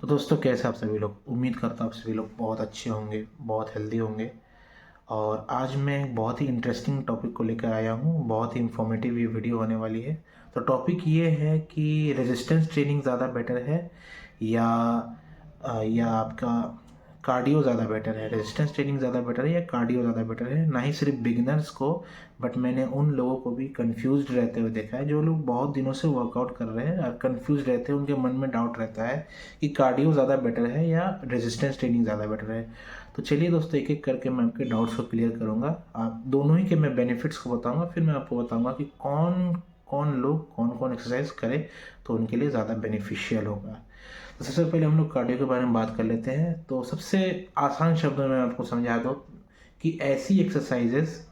तो दोस्तों कैसे आप सभी लोग। उम्मीद करता हूँ आप सभी लोग बहुत अच्छे होंगे, बहुत हेल्दी होंगे। और आज मैं एक बहुत ही इंटरेस्टिंग टॉपिक को लेकर आया हूँ। बहुत ही इंफॉर्मेटिव ये वीडियो होने वाली है। तो टॉपिक ये है कि रेजिस्टेंस ट्रेनिंग ज़्यादा बेटर है या या आपका कार्डियो ज़्यादा बेटर है। रेजिस्टेंस ट्रेनिंग ज़्यादा बेटर है या कार्डियो ज़्यादा बेटर है। ना ही सिर्फ बिगिनर्स को, बट मैंने उन लोगों को भी कंफ्यूज्ड रहते हुए देखा है जो लोग बहुत दिनों से वर्कआउट कर रहे हैं और कंफ्यूज रहते हैं। उनके मन में डाउट रहता है कि कार्डियो ज़्यादा बेटर है या रेजिस्टेंस ट्रेनिंग ज़्यादा बेटर है। तो चलिए दोस्तों, एक एक करके मैं आपके डाउट्स को क्लियर करूँगा। आप दोनों ही के मैं बेनिफिट्स को बताऊँगा, फिर मैं आपको बताऊँगा कि कौन कौन लोग कौन कौन एक्सरसाइज करें तो उनके लिए ज़्यादा बेनिफिशियल होगा। तो सबसे पहले हम लोग कार्डियो के बारे में बात कर लेते हैं। तो सबसे आसान शब्दों में आपको समझा दूँ कि ऐसी एक्सरसाइजेस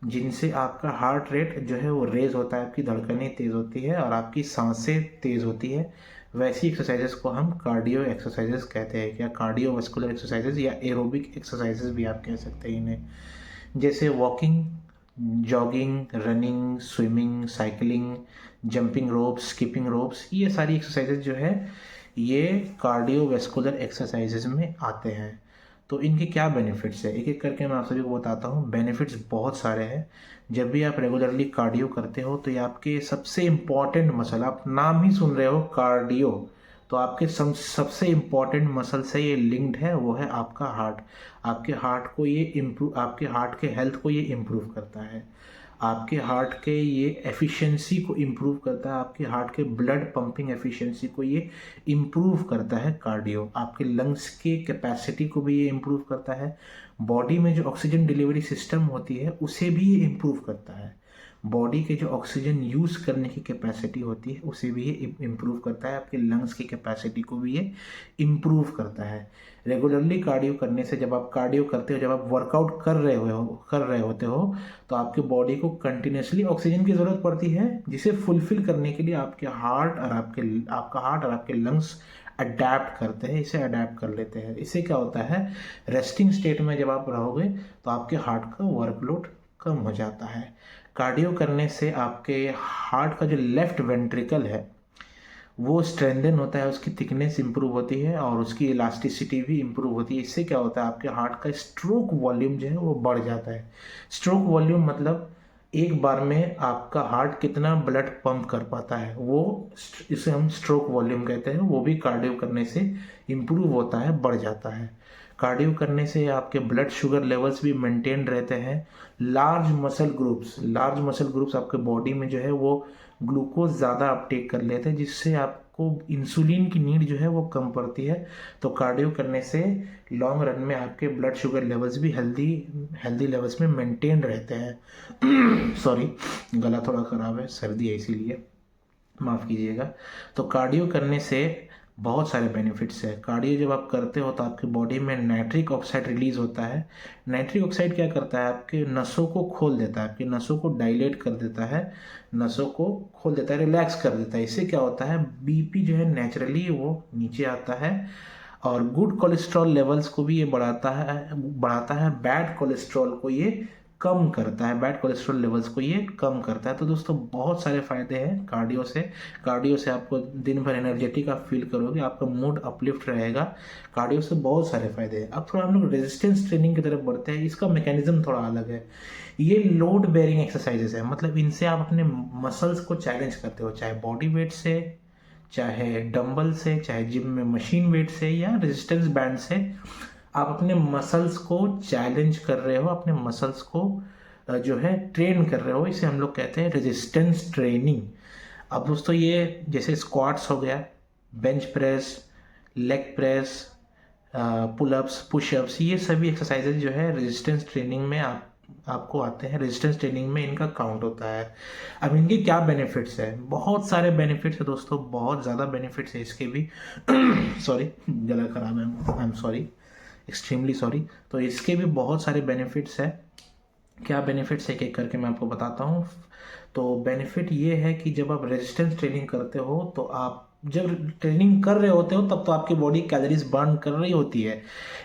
जिनसे आपका हार्ट रेट जो है वो रेज होता है, आपकी धड़कनें तेज़ होती है और आपकी सांसें तेज़ होती है, वैसी एक्सरसाइजेस को हम कार्डियो एक्सरसाइजेस कहते हैं। क्या कार्डियोवास्कुलर एक्सरसाइजेस या एरोबिक एक्सरसाइजेस भी आप कह सकते हैं इन्हें। जैसे walking, jogging, running, swimming, cycling, jumping ropes, skipping ropes, ये सारी एक्सरसाइजेज जो है ये कार्डियोवास्कुलर एक्सरसाइजेज में आते हैं। तो इनके क्या बेनिफिट्स है, एक एक करके मैं आप सभी को बताता हूँ। बेनिफिट्स बहुत सारे हैं। जब भी आप रेगुलरली कार्डियो करते हो तो ये आपके सबसे इम्पॉर्टेंट मसल, आप नाम ही सुन रहे हो कार्डियो, तो आपके सबसे इम्पॉर्टेंट मसल से ये लिंक्ड है, वो है आपका हार्ट। आपके हार्ट के हेल्थ को ये इम्प्रूव करता है। आपके हार्ट के ये एफिशिएंसी को इम्प्रूव करता है। आपके हार्ट के ब्लड पंपिंग एफिशिएंसी को ये इम्प्रूव करता है कार्डियो। आपके लंग्स की कैपेसिटी को भी ये इम्प्रूव करता है। बॉडी में जो ऑक्सीजन डिलीवरी सिस्टम होती है उसे भी ये इम्प्रूव करता है। बॉडी के जो ऑक्सीजन यूज़ करने की कैपेसिटी होती है उसे भी ये इम्प्रूव करता है। आपके लंग्स की कैपेसिटी को भी ये इम्प्रूव करता है। रेगुलरली कार्डियो करने से, जब आप कार्डियो करते हो, जब आप वर्कआउट कर रहे होते हो तो आपके बॉडी को कंटिन्यूसली ऑक्सीजन की ज़रूरत पड़ती है, जिसे फुलफिल करने के लिए आपका हार्ट और आपके लंग्स अडेप्ट करते हैं, इसे अडेप्ट कर लेते हैं। इससे क्या होता है, रेस्टिंग स्टेट में जब आप रहोगे तो आपके हार्ट का वर्कलोड कम हो जाता है। कार्डियो करने से आपके हार्ट का जो लेफ्ट वेंट्रिकल है वो स्ट्रेंथन होता है, उसकी थिकनेस इंप्रूव होती है और उसकी इलास्टिसिटी भी इंप्रूव होती है। इससे क्या होता है, आपके हार्ट का स्ट्रोक वॉल्यूम जो है वो बढ़ जाता है। स्ट्रोक वॉल्यूम मतलब एक बार में आपका हार्ट कितना ब्लड पंप कर पाता है, वो इसे हम स्ट्रोक वॉल्यूम कहते हैं। वो भी कार्डियो करने से इम्प्रूव होता है, बढ़ जाता है। कार्डियो करने से आपके ब्लड शुगर लेवल्स भी मेंटेन रहते हैं। लार्ज मसल ग्रुप्स आपके बॉडी में जो है वो ग्लूकोज ज़्यादा अपटेक कर लेते हैं, जिससे आपको इंसुलिन की नीड जो है वो कम पड़ती है। तो कार्डियो करने से लॉन्ग रन में आपके ब्लड शुगर लेवल्स भी हेल्दी लेवल्स में मेंटेन रहते हैं। सॉरी, गला थोड़ा ख़राब है, सर्दी है इसीलिए माफ़ कीजिएगा। तो कार्डियो करने से बहुत सारे बेनिफिट्स है। कार्डियो जब आप करते हो तो आपकी बॉडी में नाइट्रिक ऑक्साइड रिलीज होता है। नाइट्रिक ऑक्साइड क्या करता है, आपके नसों को खोल देता है, आपकी नसों को डायलेट कर देता है, नसों को खोल देता है, रिलैक्स कर देता है। इससे क्या होता है, बीपी जो है नेचुरली वो नीचे आता है और गुड कोलेस्ट्रॉल लेवल्स को भी ये बढ़ाता है। बैड कोलेस्ट्रॉल को ये कम करता है, बैड कोलेस्ट्रॉल लेवल्स को ये कम करता है। तो दोस्तों बहुत सारे फायदे हैं कार्डियो से आपको दिन भर एनर्जेटिक आप फील करोगे, आपका मूड अपलिफ्ट रहेगा। कार्डियो से बहुत सारे फायदे हैं। अब थोड़ा हम लोग रेजिस्टेंस ट्रेनिंग की तरफ बढ़ते हैं। इसका मैकेनिज्म थोड़ा अलग है। ये लोड बेयरिंग एक्सरसाइजेस है, मतलब इनसे आप अपने मसल्स को चैलेंज करते हो, चाहे बॉडी वेट से, चाहे डंबल से, चाहे जिम में मशीन वेट से या रेजिस्टेंस बैंड से। आप अपने मसल्स को चैलेंज कर रहे हो, अपने मसल्स को जो है ट्रेन कर रहे हो। इसे हम लोग कहते हैं रेजिस्टेंस ट्रेनिंग। अब दोस्तों ये जैसे स्क्वाट्स हो गया, bench press, leg press, pullups, pushups, ये सभी एक्सरसाइजेज जो है रेजिस्टेंस ट्रेनिंग में आपको आते हैं। रेजिस्टेंस ट्रेनिंग में इनका काउंट होता है। अब इनके क्या बेनिफिट्स है, बहुत सारे बेनिफिट्स है दोस्तों, बहुत ज़्यादा बेनिफिट्स है इसके भी। सॉरी, गला खराब है, आई एम सॉरी, एक्सट्रीमली सॉरी। तो इसके भी बहुत सारे बेनिफिट्स है। क्या बेनिफिट्स है, एक एक करके मैं आपको बताता हूँ। तो बेनिफिट ये है कि जब आप रेजिस्टेंस ट्रेनिंग करते हो तो आप जब ट्रेनिंग कर रहे होते हो तब तो आपकी बॉडी कैलोरीज बर्न कर रही होती है,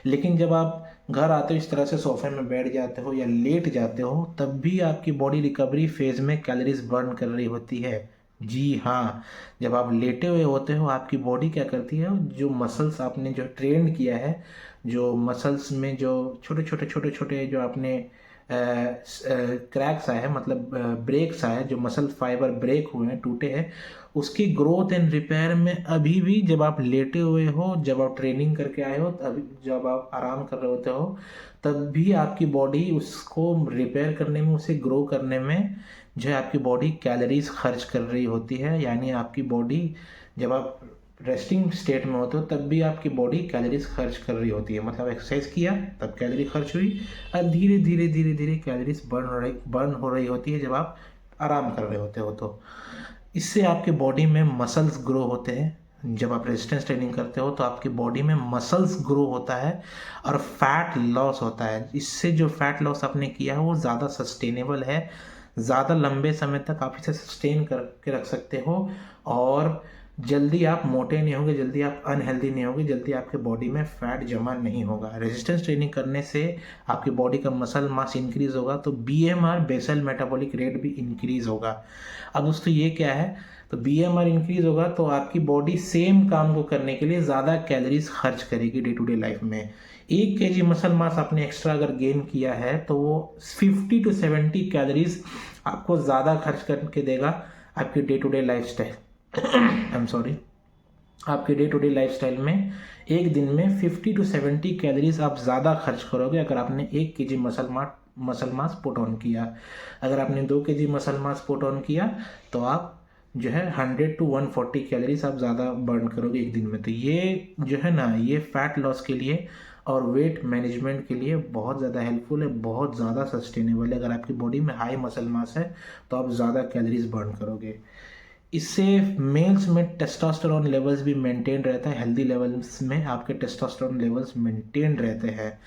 लेकिन जब आप घर आते हो, इस तरह से सोफे में बैठ जाते हो या लेट जाते हो, तब भी आपकी बॉडी रिकवरी फेज में कैलोरीज बर्न कर रही होती है। जी हाँ, जब आप लेटे हुए होते हो आपकी बॉडी क्या करती है, जो मसल्स आपने जो ट्रेन किया है, जो मसल्स में जो छोटे छोटे जो आपने क्रैक्स आए हैं, मतलब ब्रेक्स आए हैं, जो मसल फाइबर ब्रेक हुए हैं, टूटे हैं, उसकी ग्रोथ एंड रिपेयर में अभी भी जब आप लेटे हुए हो, जब आप ट्रेनिंग करके आए हो, तब जब आप आराम कर रहे होते हो, तब भी आपकी बॉडी उसको रिपेयर करने में, उसे ग्रो करने में जो है आपकी बॉडी कैलोरीज खर्च कर रही होती है। यानी आपकी बॉडी, जब आप रेस्टिंग स्टेट में होते हो तब भी आपकी बॉडी कैलोरीज खर्च कर रही होती है, मतलब एक्सरसाइज किया तब कैलोरी खर्च हुई, और धीरे धीरे धीरे धीरे कैलोरीज बर्न हो रही होती है जब आप आराम कर रहे होते हो। तो इससे आपके बॉडी में मसल्स ग्रो होते हैं। जब आप रेजिस्टेंस ट्रेनिंग करते हो तो आपकी बॉडी में मसल्स ग्रो होता है और फैट लॉस होता है। इससे जो फैट लॉस आपने किया है वो ज़्यादा सस्टेनेबल है, ज़्यादा लंबे समय तक आप इसे सस्टेन करके रख सकते हो, और जल्दी आप मोटे नहीं होंगे, जल्दी आप अनहेल्दी नहीं होंगे, जल्दी आपके बॉडी में फैट जमा नहीं होगा। रेजिस्टेंस ट्रेनिंग करने से आपकी बॉडी का मसल मास इंक्रीज होगा, तो BMR बेसल मेटाबॉलिक रेट भी इंक्रीज होगा। अब दोस्तों ये क्या है, तो BMR इंक्रीज होगा तो आपकी बॉडी सेम काम को करने के लिए ज़्यादा कैलोरीज खर्च करेगी डे टू डे लाइफ में। 1 kg मसल मास आपने एक्स्ट्रा अगर गेन किया है तो वो 50 to 70 कैलोरीज आपको ज़्यादा खर्च करके देगा आपकी day to day life style I am sorry आपके डे टू डे लाइफस्टाइल में एक दिन में 50 to 70 कैलोरीज आप ज़्यादा खर्च करोगे अगर आपने 1 kg muscle mass put on किया। अगर आपने 2 kg muscle mass put on किया तो आप जो है 100 to 140 कैलोरीज आप ज़्यादा बर्न करोगे एक दिन में। तो ये जो है ना, ये फैट लॉस के लिए और वेट मैनेजमेंट के लिए बहुत ज़्यादा हेल्पफुल है, बहुत ज़्यादा सस्टेनेबल है। अगर आपकी बॉडी में हाई मसल मास है तो आप ज़्यादा कैलोरीज बर्न करोगे। इससे मेल्स में टेस्टोस्टेरोन लेवल्स भी मेंटेन रहता है, हेल्दी लेवल्स में आपके टेस्टोस्टेरोन लेवल्स मेंटेन रहते हैं।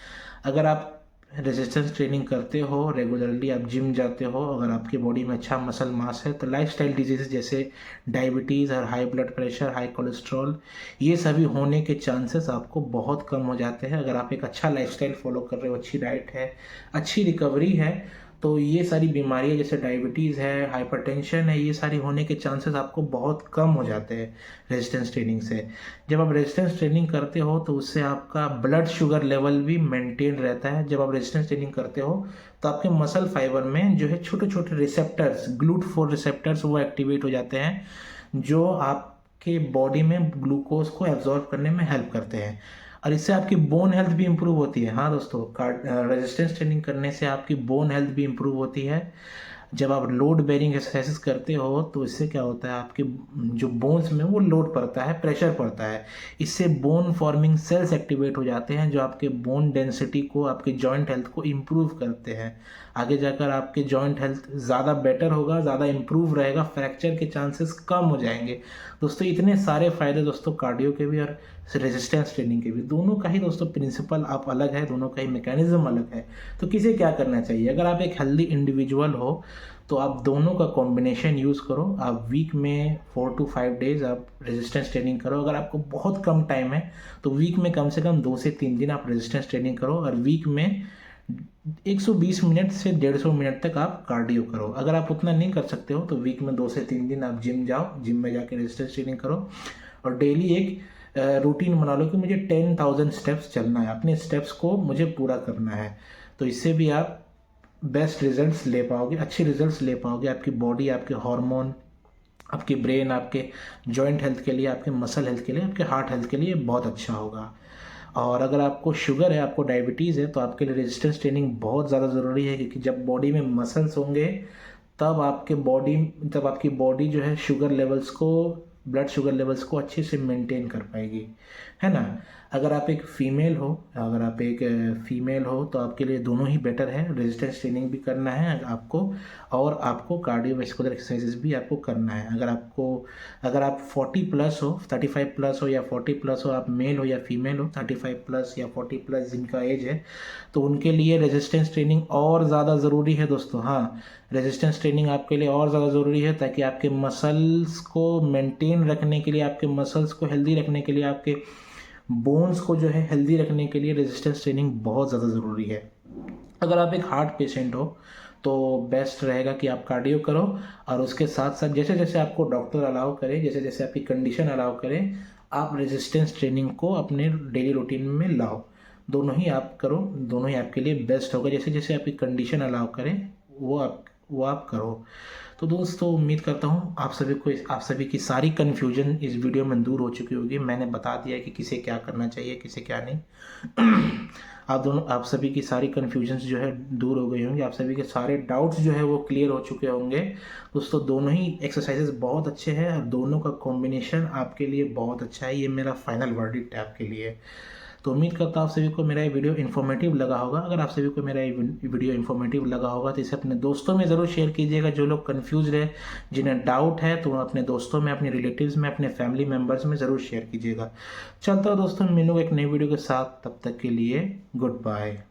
अगर आप रेजिस्टेंस ट्रेनिंग करते हो रेगुलरली, आप जिम जाते हो, अगर आपकी बॉडी में अच्छा मसल मास है तो लाइफस्टाइल डिजीज़ जैसे डायबिटीज़ और high blood pressure, high cholesterol, ये सभी होने के चांसेस आपको बहुत कम हो जाते हैं। अगर आप एक अच्छा लाइफस्टाइल फॉलो कर रहे हो, अच्छी डाइट है, अच्छी रिकवरी है, तो ये सारी बीमारियां जैसे डायबिटीज़ है, हाइपरटेंशन है, ये सारी होने के चांसेस आपको बहुत कम हो जाते हैं रेजिस्टेंस ट्रेनिंग से। जब आप रेजिस्टेंस ट्रेनिंग करते हो तो उससे आपका ब्लड शुगर लेवल भी मेंटेन रहता है। जब आप रेजिस्टेंस ट्रेनिंग करते हो तो आपके मसल फाइबर में जो है छोटे छोटे रिसेप्टर्स, GLUT4 रिसेप्टर्स, वो एक्टिवेट हो जाते हैं, जो आपके बॉडी में ग्लूकोज को एब्जॉर्ब करने में हेल्प करते हैं, और इससे आपकी बोन हेल्थ भी इम्प्रूव होती है। हाँ दोस्तों, रेजिस्टेंस ट्रेनिंग करने से आपकी बोन हेल्थ भी इम्प्रूव होती है। जब आप लोड बेरिंग एक्सरसाइजेस करते हो तो इससे क्या होता है, आपके जो बोन्स में वो लोड पड़ता है, प्रेशर पड़ता है, इससे बोन फॉर्मिंग सेल्स एक्टिवेट हो जाते हैं, जो आपके बोन डेंसिटी को, आपके जॉइंट हेल्थ को इम्प्रूव करते हैं। आगे जाकर आपके जॉइंट हेल्थ ज़्यादा बेटर होगा, ज़्यादा इम्प्रूव रहेगा, फ्रैक्चर के चांसेस कम हो जाएंगे। दोस्तों इतने सारे फ़ायदे दोस्तों कार्डियो के भी और रेजिस्टेंस ट्रेनिंग के भी, दोनों का ही दोस्तों प्रिंसिपल आप अलग है, दोनों का ही मैकेनिज्म अलग है। तो किसे क्या करना चाहिए, अगर आप एक हेल्दी इंडिविजुअल हो तो आप दोनों का कॉम्बिनेशन यूज़ करो। आप वीक में 4 to 5 डेज आप रेजिस्टेंस ट्रेनिंग करो। अगर आपको बहुत कम टाइम है तो वीक में कम से कम 2 से 3 दिन आप रेजिस्टेंस ट्रेनिंग करो, और वीक में 120 मिनट से 150 मिनट तक आप कार्डियो करो। अगर आप उतना नहीं कर सकते हो तो वीक में 2 से 3 दिन आप जिम जाओ, जिम में जाके रेजिस्टेंस ट्रेनिंग करो, और डेली एक रूटीन बना लो कि मुझे 10,000 स्टेप्स चलना है, अपने स्टेप्स को मुझे पूरा करना है। तो इससे भी आप बेस्ट रिजल्ट्स ले पाओगे, अच्छे रिजल्ट्स ले पाओगे। आपकी बॉडी, आपके हार्मोन, आपकी ब्रेन, आपके जॉइंट हेल्थ के लिए, आपके मसल हेल्थ के लिए, आपके हार्ट हेल्थ के लिए बहुत अच्छा होगा। और अगर आपको शुगर है, आपको डायबिटीज़ है, तो आपके लिए रेजिस्टेंस ट्रेनिंग बहुत ज़्यादा ज़रूरी है, क्योंकि जब बॉडी में मसल्स होंगे तब आपकी बॉडी जो है शुगर लेवल्स को, ब्लड शुगर लेवल्स को अच्छे से मेंटेन कर पाएगी, है ना। अगर आप एक फीमेल हो तो आपके लिए दोनों ही बेटर है, रेजिस्टेंस ट्रेनिंग भी करना है आपको, और आपको कार्डियोवैस्कुलर एक्सरसाइजेज भी आपको करना है। अगर आप 40 प्लस हो, 35 प्लस हो या 40 प्लस हो, आप मेल हो या फीमेल हो, 35 प्लस या 40 प्लस जिनका एज है, तो उनके लिए रेजिस्टेंस ट्रेनिंग और ज़्यादा ज़रूरी है दोस्तों। हाँ, रेजिस्टेंस ट्रेनिंग आपके लिए और ज़्यादा ज़रूरी है, ताकि आपके मसल्स को मेंटेन रखने के लिए, आपके मसल्स को हेल्दी रखने के लिए, आपके बोन्स को जो है हेल्दी रखने के लिए रेजिस्टेंस ट्रेनिंग बहुत ज़्यादा ज़रूरी है। अगर आप एक हार्ट पेशेंट हो तो बेस्ट रहेगा कि आप कार्डियो करो, और उसके साथ साथ जैसे जैसे आपको डॉक्टर अलाउ करे, जैसे जैसे आपकी कंडीशन अलाउ करे, आप रेजिस्टेंस ट्रेनिंग को अपने डेली रूटीन में लाओ। दोनों ही आप करो, दोनों ही आपके लिए बेस्ट होगा। जैसे जैसे आपकी कंडीशन अलाउ करें वो आप करो। तो दोस्तों उम्मीद करता हूँ आप सभी की सारी कन्फ्यूजन इस वीडियो में दूर हो चुकी होगी। मैंने बता दिया कि किसे क्या करना चाहिए, किसे क्या नहीं। आप सभी की सारी कन्फ्यूजन्स जो है दूर हो गई होंगी, आप सभी के सारे डाउट्स जो है वो क्लियर हो चुके होंगे। दोस्तों दोनों ही एक्सरसाइजेस बहुत अच्छे हैं और दोनों का कॉम्बिनेशन आपके लिए बहुत अच्छा है। ये मेरा फाइनल वर्डिक्ट है आपके लिए। तो उम्मीद करता हूँ आप सभी को मेरा ये वीडियो इन्फॉर्मेटिव लगा होगा। अगर आप सभी को मेरा ये वीडियो इन्फॉर्मेटिव लगा होगा तो इसे अपने दोस्तों में ज़रूर शेयर कीजिएगा। जो लोग कन्फ्यूज है, जिन्हें डाउट है, तो अपने दोस्तों में, अपने रिलेटिव्स में, अपने फैमिली मेम्बर्स में ज़रूर शेयर कीजिएगा। चलता हूँ दोस्तों, मिलूंगा एक नई वीडियो के साथ। तब तक के लिए गुड बाय।